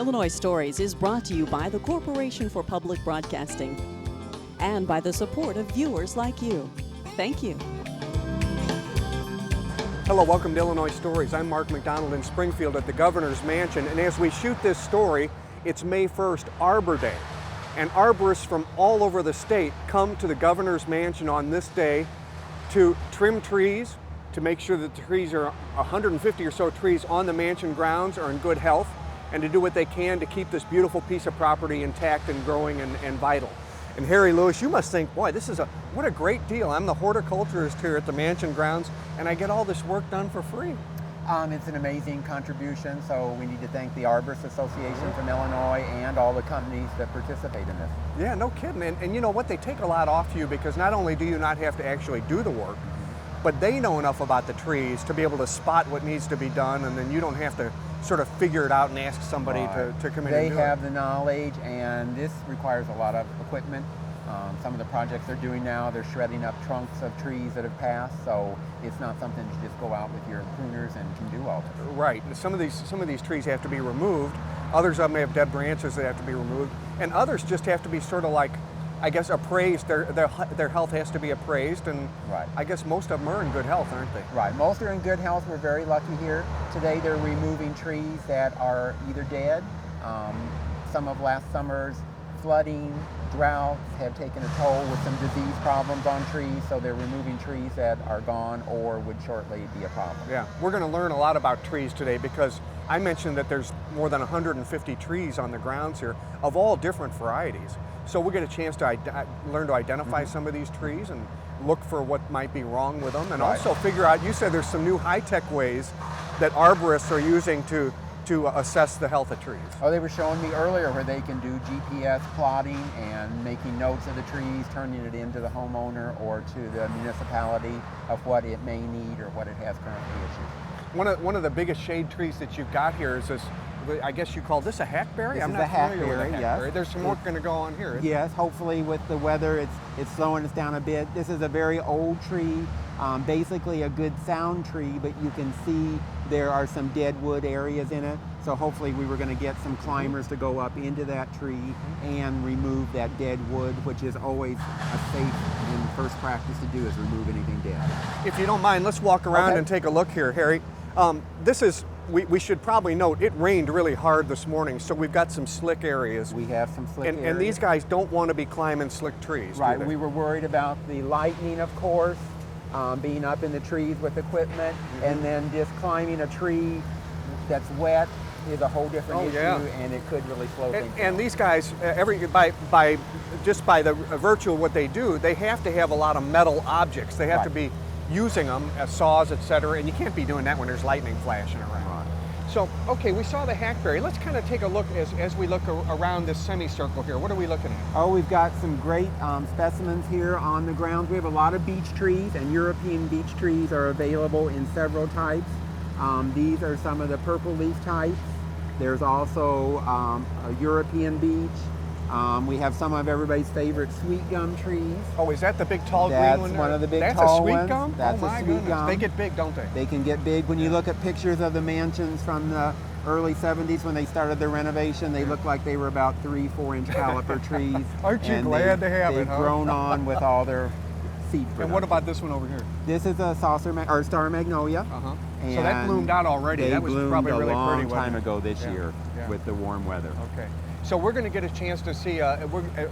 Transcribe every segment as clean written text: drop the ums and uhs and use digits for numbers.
Illinois Stories is brought to you by the Corporation for Public Broadcasting and by the support of viewers like you. Thank you. Hello, welcome to Illinois Stories. I'm Mark McDonald in Springfield at the Governor's Mansion, and as we shoot this story, it's May 1st, Arbor Day. And arborists from all over the state come to the Governor's Mansion on this day to trim trees, to make sure that the trees are 150 or so trees on the mansion grounds are in good health, and to do what they can to keep this beautiful piece of property intact and growing and vital. And Harry Lewis, you must think, boy, what a great deal. I'm the horticulturist here at the mansion grounds, and I get all this work done for free. It's an amazing contribution, so we need to thank the Arborists Association from Illinois and all the companies that participate in this. Yeah, no kidding. And you know what? They take a lot off you because not only do you not have to actually do the work, but they know enough about the trees to be able to spot what needs to be done, and then you don't have to sort of figure it out and ask somebody to come in and do it. They have the knowledge, and this requires a lot of equipment. Some of the projects they're doing now, they're shredding up trunks of trees that have passed, so it's not something you just go out with your pruners and can do all this. Right. Some of these trees have to be removed. Others of them have dead branches that have to be removed, and others just have to be sort of like, I guess, appraised. Their health has to be appraised, and right. I guess most of them are in good health, aren't they? Right. Most are in good health. We're very lucky here. Today they're removing trees that are either dead. Some of last summer's flooding, droughts have taken a toll with some disease problems on trees, so they're removing trees that are gone or would shortly be a problem. Yeah, we're going to learn a lot about trees today because I mentioned that there's more than 150 trees on the grounds here of all different varieties. So we'll get a chance to learn to identify some of these trees and look for what might be wrong with them, and also figure out, you said there's some new high-tech ways that arborists are using to assess the health of trees. Oh, they were showing me earlier where they can do GPS plotting and making notes of the trees, turning it into the homeowner or to the municipality of what it may need or what it has currently issued. One of the biggest shade trees that you've got here is this, I guess you call this a hackberry? This is a hackberry, yes. There's some work going to go on here. Yes, hopefully with the weather it's slowing us down a bit. This is a very old tree, basically a good sound tree, but you can see there are some dead wood areas in it. So hopefully we were going to get some climbers to go up into that tree and remove that dead wood, which is always a safe and first practice to do, is remove anything dead. If you don't mind, let's walk around and take a look here, Harry. We should probably note, it rained really hard this morning, so we've got some slick areas. We have some slick areas. And these guys don't want to be climbing slick trees. Right, we were worried about the lightning, of course, being up in the trees with equipment, and then just climbing a tree that's wet is a whole different issue, and it could really slow things down. And these guys, just by the virtue of what they do, they have to have a lot of metal objects. They have to be using them as saws, etc., and you can't be doing that when there's lightning flashing around. So, okay, we saw the hackberry. Let's kind of take a look as we look around this semicircle here. What are we looking at? Oh, we've got some great specimens here on the grounds. We have a lot of beech trees, and European beech trees are available in several types. These are some of the purple leaf types. There's also a European beech. We have some of everybody's favorite sweet gum trees. Oh, is that the big tall green one? That's one of the big tall tall ones. ones. That's a sweet gum? That's oh my a sweet goodness. gum. They get big, don't they? They can get big. When you look at pictures of the mansions from the early 70s when they started their renovation, they look like they were about 3-4 inch caliper trees. Aren't you glad to have it, They've grown on with all their seed production. And what about this one over here? This is a star magnolia. So that bloomed out already. That was probably really pretty. They bloomed a long time ago this year with the warm weather. Okay. So we're going to get a chance to see,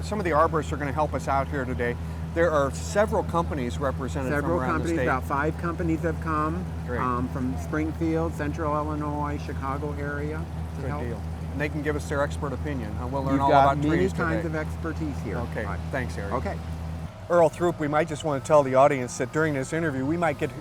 some of the arborists are going to help us out here today. There are several companies represented from around the state. About 5 companies have come from Springfield, Central Illinois, Chicago area. Good deal. And they can give us their expert opinion. We'll learn all about trees today. Many kinds of expertise here. Okay, thanks, Eric. Okay. Earl Throop, we might just want to tell the audience that during this interview we might get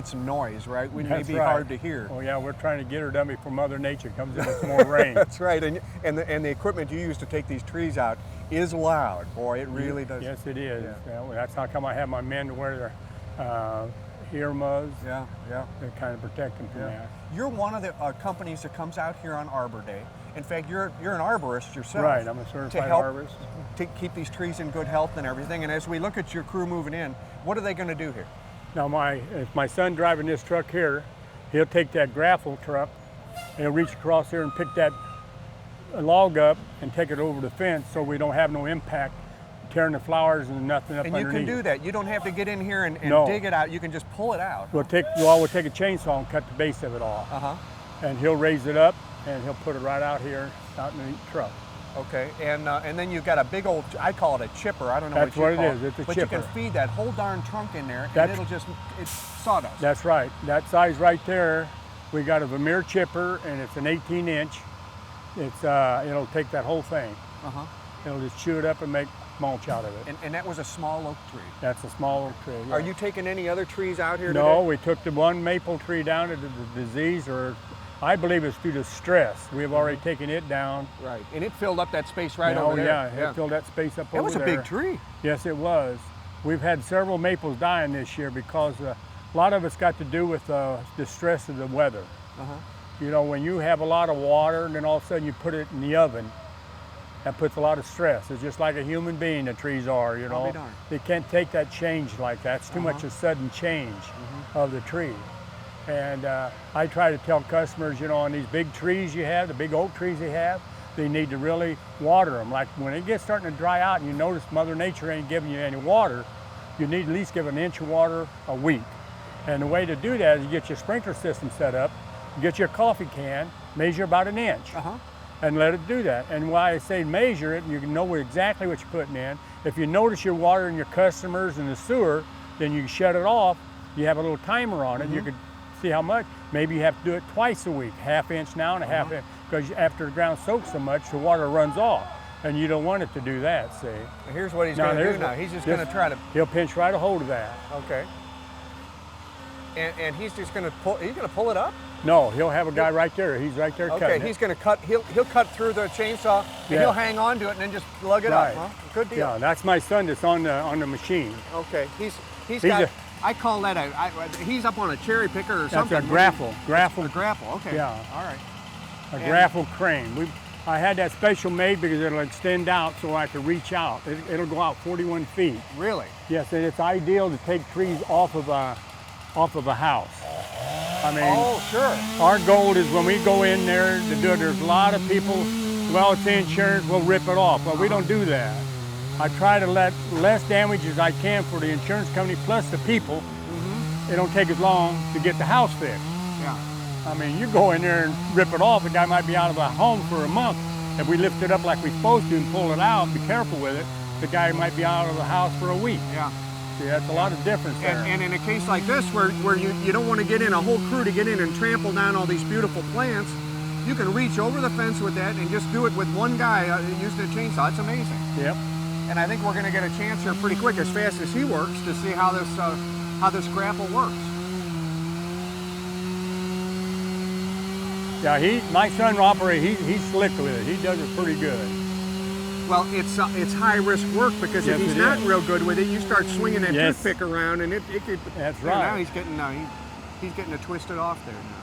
some noise, right? It may be hard to hear. Oh yeah, we're trying to get her done before Mother Nature comes in with some more rain. That's right, and the equipment you use to take these trees out is loud. Boy, it really does. Yes, it is. Yeah. That's how come I have my men to wear their earmuffs. Yeah. To kind of protect them from that. You're one of the companies that comes out here on Arbor Day. In fact, you're an arborist yourself. Right, I'm a certified arborist. To keep these trees in good health and everything. And as we look at your crew moving in, what are they going to do here? Now, if my son driving this truck here, he'll take that gravel truck and he'll reach across here and pick that a log up and take it over the fence so we don't have no impact tearing the flowers and nothing up And you underneath. can do that. You don't have to get in here and No. dig it out. You can just pull it out. We'll take a chainsaw and cut the base of it off. Uh-huh. And he'll raise it up and he'll put it right out here, out in the truck. Okay, and then you've got a big old, I call it a chipper. I don't know That's what you what it call is. It's a but chipper. you can feed that whole darn trunk in there, and That's- it's sawdust. That's right. That size right there, we got a Vermeer chipper and it's an 18-inch. It'll take that whole thing. Uh-huh. It'll just chew it up and make mulch out of it. And that was a small oak tree. That's a small oak tree. Yeah. Are you taking any other trees out here No, today? we took the one maple tree down to the disease, or I believe it's due to stress. We've already taken it down. Right, and it filled up that space right Oh over there. yeah, it filled that space up That over was a there. big tree. Yes, it was. We've had several maples dying this year because a lot of it's got to do with the stress of the weather. Uh-huh. You know, when you have a lot of water and then all of a sudden you put it in the oven, that puts a lot of stress. It's just like a human being, the trees are, you I'll know. be darned. They can't take that change like that. It's too much a sudden change of the tree. And I try to tell customers, you know, on these big trees you have, the big oak trees you have, they need to really water them. Like when it gets starting to dry out and you notice Mother Nature ain't giving you any water, you need to at least give an inch of water a week. And the way to do that is you get your sprinkler system set up, get your coffee can, measure about an inch, Uh-huh. and let it do that. And why I say measure it, you can know exactly what you're putting in. If you notice you're watering your customers in the sewer, then you shut it off. You have a little timer on it. You can see how much. Maybe you have to do it twice a week, half inch now and a half inch, because after the ground soaks so much, the water runs off. And you don't want it to do that, see. Here's what he's Now, going to do here's now. what- He's just going to try to, He'll pinch right a hold of that. okay. And he's just going to pull, he's going to pull it up? No, he'll have a guy right there. He's right there Okay, cutting he's it. going to cut, he'll cut through the chainsaw, and Yeah. he'll hang on to it and then just lug it Right. up, huh? Good deal. Yeah, that's my son that's on the machine. Okay, he's He's got, a- I call that he's up on a cherry picker or That's something. a grapple. A grapple, okay. Yeah. All right. A grapple crane. I had that special made because it'll extend out so I could reach out. It'll go out 41 feet. Really? Yes, and it's ideal to take trees off of a house. I mean, Oh, sure. our goal is when we go in there to do it, there's a lot of people, well, it's insurance, we'll rip it off. But we don't do that. I try to let less damage as I can for the insurance company plus the people. It don't take as long to get the house fixed. Yeah. I mean, you go in there and rip it off, the guy might be out of a home for a month. If we lift it up like we're supposed to and pull it out, be careful with it, the guy might be out of the house for a week. Yeah. See, that's a lot of difference there. And in a case like this, where you don't want to get in a whole crew to get in and trample down all these beautiful plants, you can reach over the fence with that and just do it with one guy using a chainsaw. It's amazing. Yep. And I think we're going to get a chance here pretty quick, as fast as he works, to see how this grapple works. Yeah, my son operates, he's slick with it. He does it pretty good. Well, it's high risk work because Yes, if he's it not is. real good with it, you start swinging that Yes. toothpick around, and it could. That's Yeah, right. Now he's getting it twisted off there now.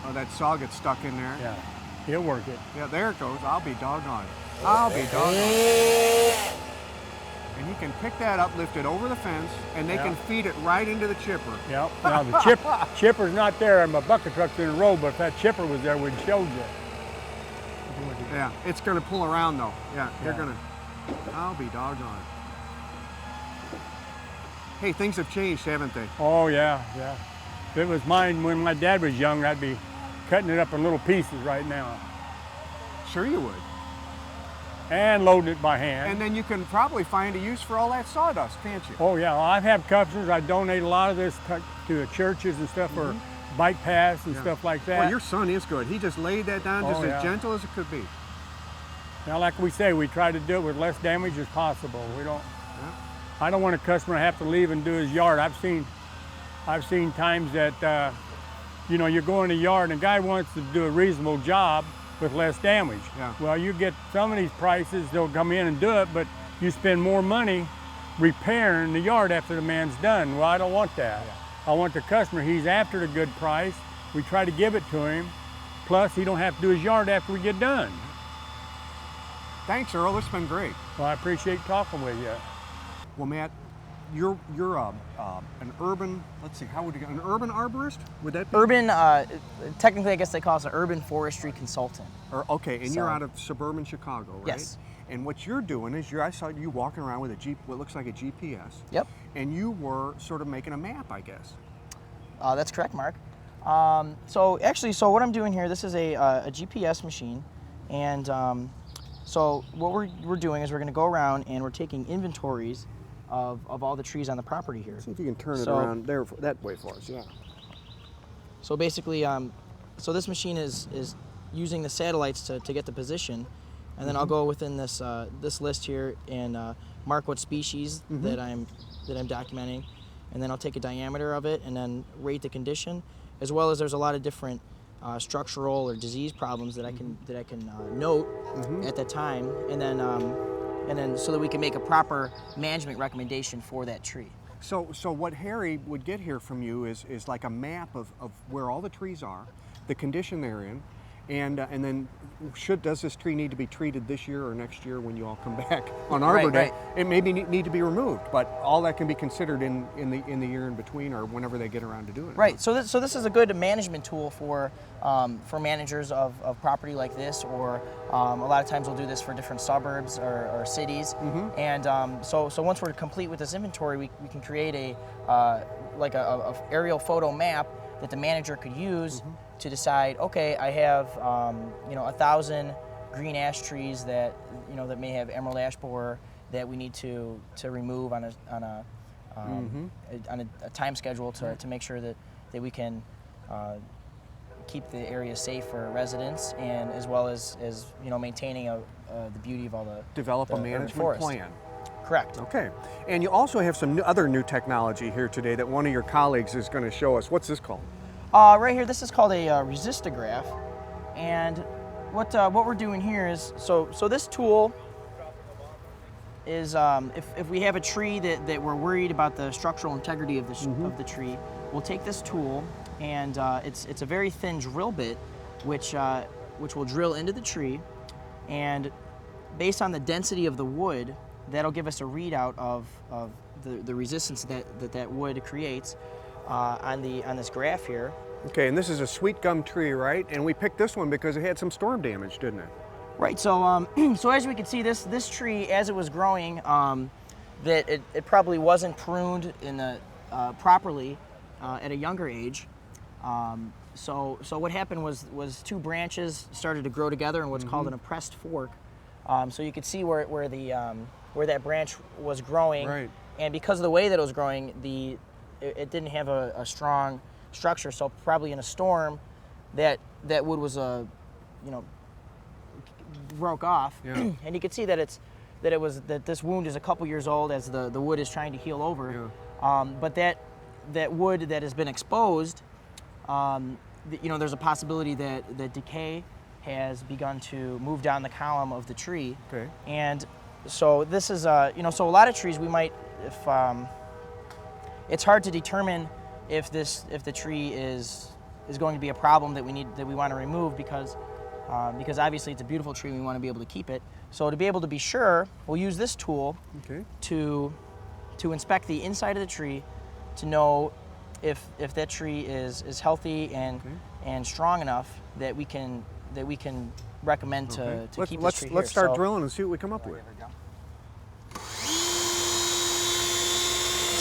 Oh, that saw gets stuck in there. Yeah, he'll work it. Yeah, there it goes. I'll be doggone. I'll be doggone. And he can pick that up, lift it over the fence, and they Yeah. can feed it right into the chipper. Yep. Now the chipper's not there, and my bucket truck's in the road, but if that chipper was there, we'd showed you. Yeah, it's going to pull around though. Yeah, they're Yeah. going to. I'll be doggone. Hey, things have changed, haven't they? Oh yeah, yeah. If it was mine when my dad was young, I'd be cutting it up in little pieces right now Sure you would. and loading it by hand. And then you can probably find a use for all that sawdust, can't you? Oh yeah, I've had customers. I donate a lot of this to the churches and stuff for bike paths and stuff like that. Well, your son is good. He just laid that down just Oh, as yeah. gentle as it could be. Now, like we say, we try to do it with less damage as possible. We don't. Yeah. I don't want a customer to have to leave and do his yard. I've seen times that you know, you go in the yard and a guy wants to do a reasonable job with less damage. Yeah. Well, you get some of these prices, they'll come in and do it, but you spend more money repairing the yard after the man's done. Well, I don't want that. I want the customer, he's after the good price. We try to give it to him. Plus, he don't have to do his yard after we get done. Thanks, Earl. It's been great. Well, I appreciate talking with you. Well, Matt, you're an urban, let's see, how would you, an urban arborist? Would that be? Urban, technically I guess they call us an urban forestry consultant. Or, okay, and you're So- out of suburban Chicago, right? Yes. And what you're doing is, I saw you walking around with what looks like a GPS. Yep. And you were sort of making a map, I guess. That's correct, Mark. So what I'm doing here, this is a GPS machine, and so what we're doing is we're going to go around and we're taking inventories of all the trees on the property here. See if you can turn it So- around there, that way for us, yeah. So basically, so this machine is using the satellites to get the position, and then I'll go within this this list here and mark what species that I'm documenting, and then I'll take a diameter of it and then rate the condition, as well as there's a lot of different structural or disease problems that I can note at that time, and then so that we can make a proper management recommendation for that tree. So what Harry would get here from you is like a map of where all the trees are, the condition they're in, and then does this tree need to be treated this year or next year when you all come back on Arbor Right, Day? right. It may need to be removed, but all that can be considered in the year in between or whenever they get around to doing it. Right. So this is a good management tool for managers of property like this, or a lot of times we'll do this for different suburbs or cities. And so once we're complete with this inventory, we can create a aerial photo map that the manager could use to decide. Okay, I have 1,000 green ash trees that that may have emerald ash borer that we need to remove on a time schedule to make sure that we can keep the area safe for residents, and as well as maintaining the beauty of all the Develop a the urban management forest. plan. Correct. Okay. And you also have some other new technology here today that one of your colleagues is going to show us. What's this called? Right here, this is called a resistograph, and what we're doing here is so this tool is if we have a tree that we're worried about the structural integrity of the tree, we'll take this tool, and it's a very thin drill bit, which will drill into the tree, and based on the density of the wood, that'll give us a readout of the resistance that wood creates on this graph here. Okay, and this is a sweet gum tree, right? And we picked this one because it had some storm damage, didn't it? Right. So so as we can see, this tree, as it was growing, that it probably wasn't pruned properly at a younger age. So what happened was two branches started to grow together in what's called an oppressed fork. So you could see where that branch was growing, Right. and because of the way that it was growing, it didn't have a strong structure. So probably in a storm, that wood was broke off, Yeah. and you could see that this wound is a couple years old as the wood is trying to heal over. Yeah. But that wood that has been exposed, there's a possibility that decay has begun to move down the column of the tree. Okay. And so this is so a lot of trees we might, if it's hard to determine if the tree is going to be a problem that we want to remove, because obviously it's a beautiful tree and we want to be able to keep it. So to be able to be sure, we'll use this tool Okay. to inspect the inside of the tree to know if that tree is healthy and strong enough that we can recommend to keep this tree here. Let's start So- drilling and see what we come up with.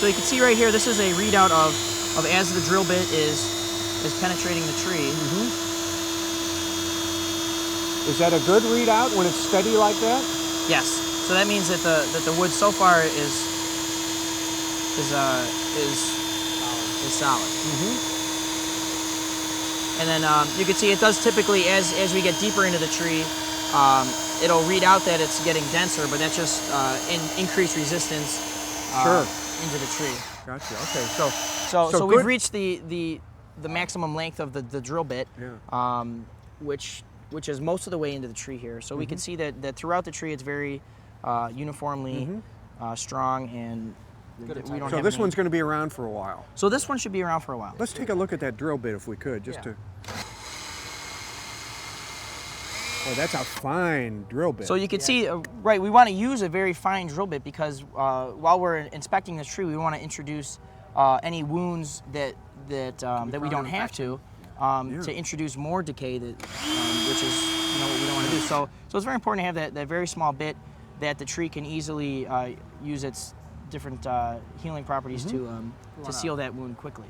So you can see right here, this is a readout of as the drill bit is penetrating the tree. Is that a good readout when it's steady like that? Yes. So that means that the wood so far is solid. And then you can see it does typically, as we get deeper into the tree, it'll read out that it's getting denser, but that's just increased resistance Sure. into the tree. Gotcha. Okay. So good. we've reached the maximum length of the drill bit, Yeah. which is most of the way into the tree here. So we can see that throughout the tree it's very uniformly strong, and we don't So have this any- one's going to be around for a while. So this one should be around for a while. Let's take a look at that drill bit if we could, just Yeah. to. Oh, that's a fine drill bit. So you can see, right, we want to use a very fine drill bit because while we're inspecting this tree, we want to introduce any wounds that we don't have to introduce more decay, which is what we don't want to do. So it's very important to have that very small bit that the tree can easily use its different healing properties to seal that wound quickly.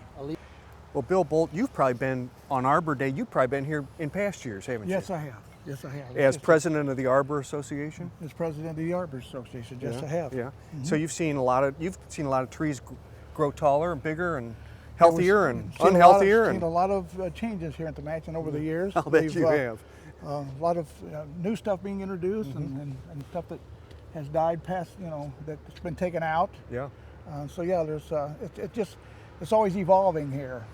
Well, Bill Bolt, you've probably been on Arbor Day. You've probably been here in past years, haven't you? Yes, I have. Yes, I have. As president of the Arbor Association. As president of the Arbor Association, yes, I have. Yeah. So you've seen a lot of trees grow taller and bigger and healthier and unhealthier. Seen a lot of changes here at the mansion over the years. I'll bet you have. A lot of new stuff being introduced and stuff that has died past, that's been taken out. Yeah. So yeah, there's it's always evolving here.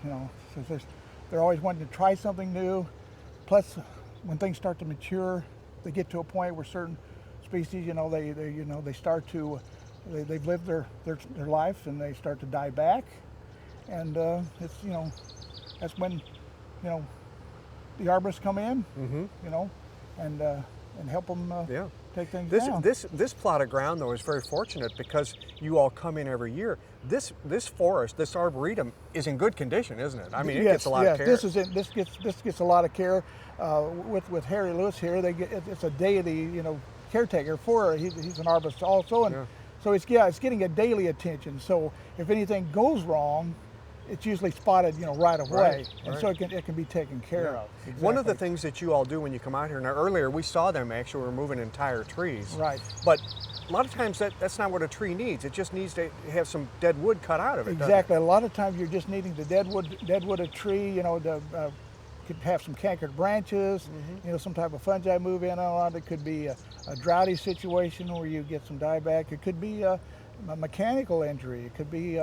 So they're always wanting to try something new. Plus, when things start to mature, they get to a point where certain species, they start to, they've lived their life and they start to die back, and that's when, the arborists come in, and help them take things down. This plot of ground, though, is very fortunate because you all come in every year. This forest, this arboretum, is in good condition, isn't it? I mean, it gets a lot of care. This gets a lot of care. With Harry Lewis here, it's a daily, caretaker for. He's an arborist also, and so it's getting a daily attention. So if anything goes wrong, it's usually spotted, right away, and so it can be taken care of. Exactly. One of the things that you all do when you come out here, now earlier we saw them actually removing entire trees. Right. But a lot of times that's not what a tree needs. It just needs to have some dead wood cut out of it. Exactly. A lot of times you're just needing the dead wood of tree. Could have some cankered branches. Some type of fungi move in on it. It could be a droughty situation where you get some dieback. It could be a mechanical injury. It could be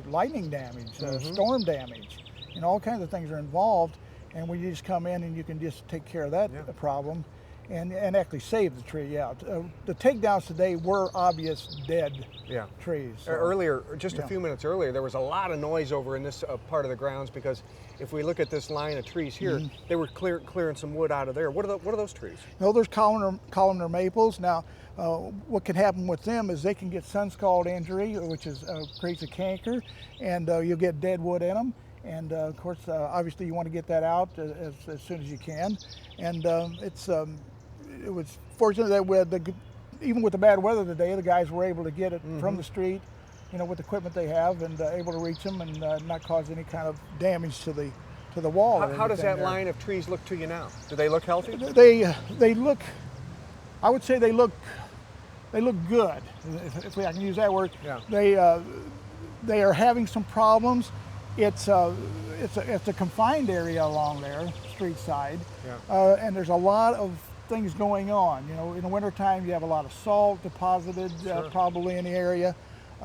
lightning damage, storm damage. All kinds of things are involved. And when you just come in and you can just take care of that problem and actually save the tree. Yeah. The takedowns today were obvious dead trees. So. Earlier, just a few minutes earlier, there was a lot of noise over in this part of the grounds because if we look at this line of trees here, they were clearing some wood out of there. What are those trees? There's columnar maples. Now, what can happen with them is they can get sun-scald injury, which creates a canker, and you'll get dead wood in them. And of course, obviously, you want to get that out as soon as you can. And it was fortunate that even with the bad weather today, the guys were able to get it from the street, with the equipment they have, and able to reach them and not cause any kind of damage to the wall. How does that line of trees look to you now? Do they look healthy? They look. I would say they look good, if I can use that word. Yeah. They are having some problems. It's a confined area along there, street side, and there's a lot of things going on. In the wintertime, you have a lot of salt deposited probably in the area.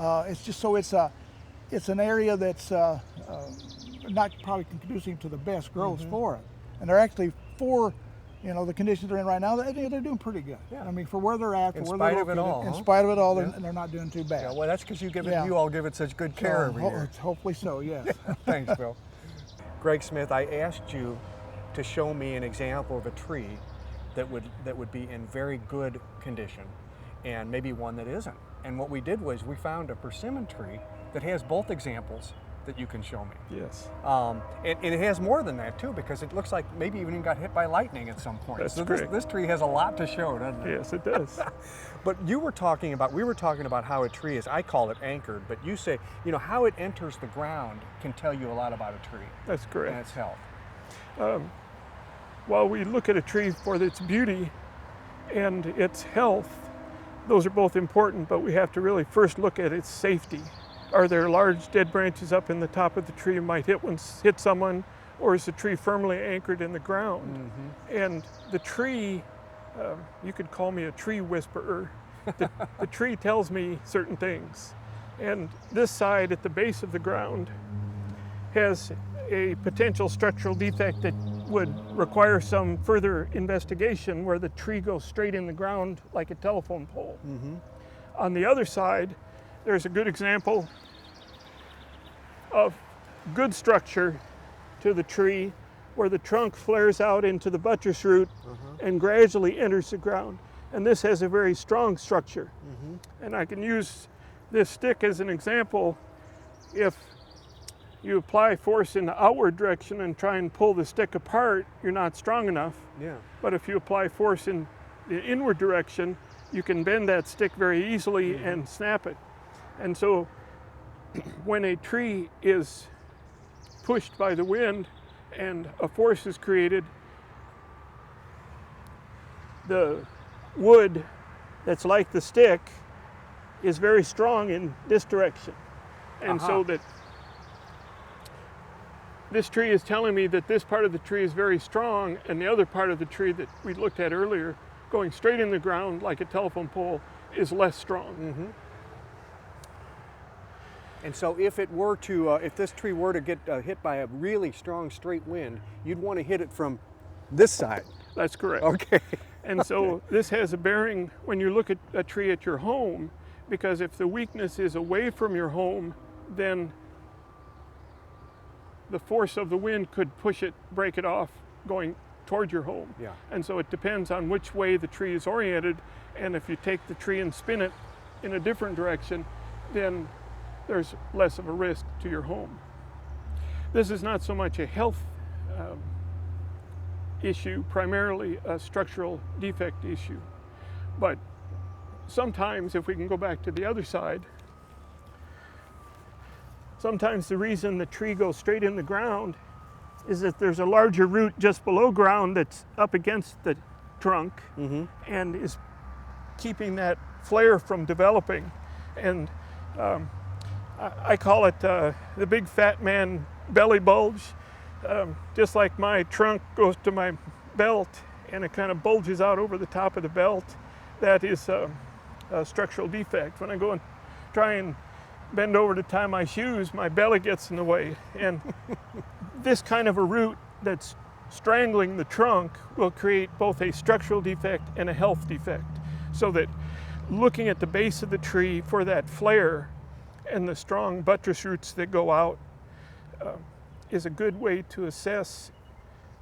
It's an area that's not probably conducive to the best growth for it. And they're actually the conditions they're in right now, they're doing pretty good. Yeah. I mean, for where they're at, in spite of it all, they're not doing too bad. Yeah, well, that's because you all give it such good care every year. Hopefully so, yes. Thanks, Bill. Greg Smith, I asked you to show me an example of a tree that would be in very good condition, and maybe one that isn't. And what we did was we found a persimmon tree that has both examples that you can show me. Yes. And it has more than that too, because it looks like maybe even got hit by lightning at some point. That's so correct. This tree has a lot to show, doesn't it? Yes, it does. But we were talking about how a tree is, I call it anchored, but you say, how it enters the ground can tell you a lot about a tree. That's correct. And its health. While we look at a tree for its beauty and its health, those are both important, but we have to really first look at its safety. Are there large dead branches up in the top of the tree might hit someone, or is the tree firmly anchored in the ground? And the tree, you could call me a tree whisperer. The tree tells me certain things. And this side at the base of the ground has a potential structural defect that would require some further investigation, where the tree goes straight in the ground like a telephone pole. On the other side, there's a good example of good structure to the tree, where the trunk flares out into the buttress root and gradually enters the ground. And this has a very strong structure. And I can use this stick as an example. If you apply force in the outward direction and try and pull the stick apart, you're not strong enough. Yeah. But if you apply force in the inward direction, you can bend that stick very easily and snap it. And so when a tree is pushed by the wind and a force is created, the wood that's like the stick is very strong in this direction. And so that this tree is telling me that this part of the tree is very strong, and the other part of the tree that we looked at earlier, going straight in the ground like a telephone pole, is less strong. And so if it were to, if this tree were to get hit by a really strong straight wind, you'd want to hit it from this side. That's correct. Okay. And so this has a bearing when you look at a tree at your home, because if the weakness is away from your home, then the force of the wind could push it, break it off, going toward your home. Yeah. And so it depends on which way the tree is oriented, and if you take the tree and spin it in a different direction, then there's less of a risk to your home. This is not so much a health issue, primarily a structural defect issue. But sometimes, if we can go back to the other side, sometimes the reason the tree goes straight in the ground is that there's a larger root just below ground that's up against the trunk and is keeping that flare from developing. And I call it the big fat man belly bulge. Just like my trunk goes to my belt and it kind of bulges out over the top of the belt, that is a structural defect. When I go and try and bend over to tie my shoes, my belly gets in the way. And this kind of a root that's strangling the trunk will create both a structural defect and a health defect. So that looking at the base of the tree for that flare and the strong buttress roots that go out is a good way to assess,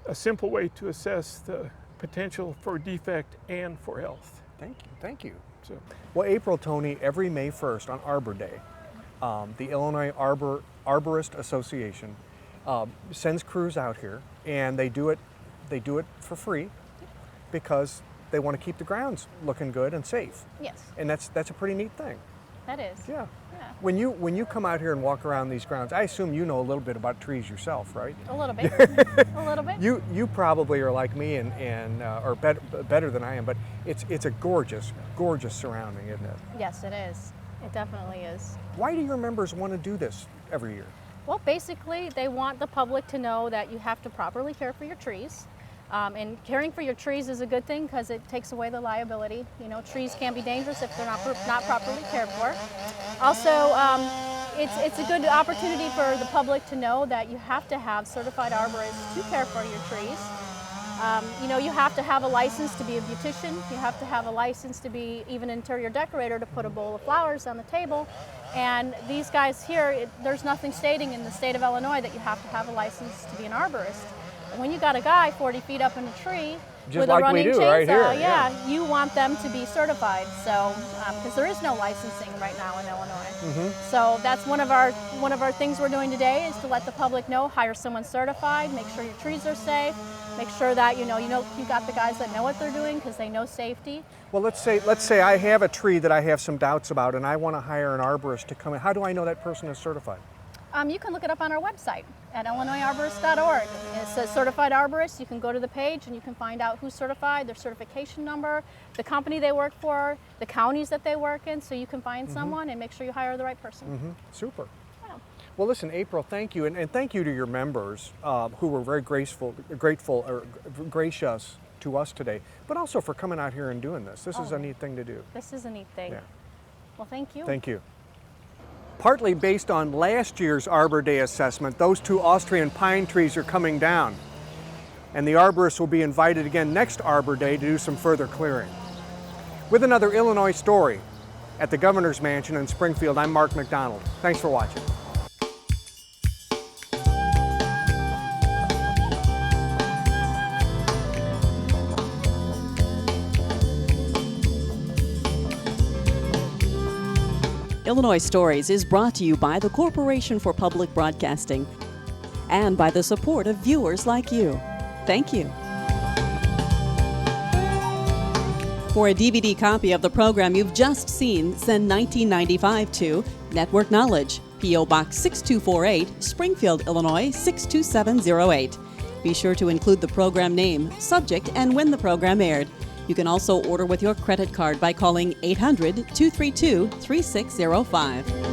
a simple way to assess the potential for defect and for health. Thank you, thank you. So, Well, April, Tony, every May 1st on Arbor Day, the Illinois Arborist Association sends crews out here, and they do it for free because they want to keep the grounds looking good and safe. Yes, And that's a pretty neat thing. that is. Yeah. Yeah. When you come out here and walk around these grounds, I assume you know a little bit about trees yourself, right? A little bit. A little bit. You probably are like me and or better than I am, but it's a gorgeous surrounding, isn't it? Yes, it is. It definitely is. Why do your members want to do this every year? Well, basically, they want the public to know that you have to properly care for your trees. And caring for your trees is a good thing because it takes away the liability. You know, trees can be dangerous if they're not properly cared for. Also, it's a good opportunity for the public to know that you have to have certified arborists to care for your trees. You know, you have to have a license to be a beautician. You have to have a license to be even an interior decorator to put a bowl of flowers on the table. And these guys here, there's nothing stating in the state of Illinois that you have to have a license to be an arborist. And when you got a guy 40 feet up in a tree Just with like a we running do chainsaw, right here, yeah, you want them to be certified. So, because there is no licensing right now in Illinois. So that's one of our things we're doing today is to let the public know, hire someone certified, make sure your trees are safe, make sure that you got the guys that know what they're doing because they know safety. Well, let's say I have a tree that I have some doubts about, and I want to hire an arborist to come in. How do I know that person is certified? You can look it up on our website at illinoisarborist.org. It says certified arborist. You can go to the page and you can find out who's certified, their certification number, the company they work for, the counties that they work in, so you can find someone and make sure you hire the right person. Super. Yeah. Well, listen, April, thank you, and thank you to your members who were very gracious to us today, but also for coming out here and doing this. This is a neat thing to do. This is a neat thing. Yeah. Well, thank you. Thank you. Partly based on last year's Arbor Day assessment, those 2 Austrian pine trees are coming down. And the arborists will be invited again next Arbor Day to do some further clearing. With another Illinois story at the Governor's Mansion in Springfield, I'm Mark McDonald. Thanks for watching. Illinois Stories is brought to you by the Corporation for Public Broadcasting and by the support of viewers like you. Thank you. For a DVD copy of the program you've just seen, send $19.95 to Network Knowledge, P.O. Box 6248, Springfield, Illinois 62708. Be sure to include the program name, subject, and when the program aired. You can also order with your credit card by calling 800-232-3605.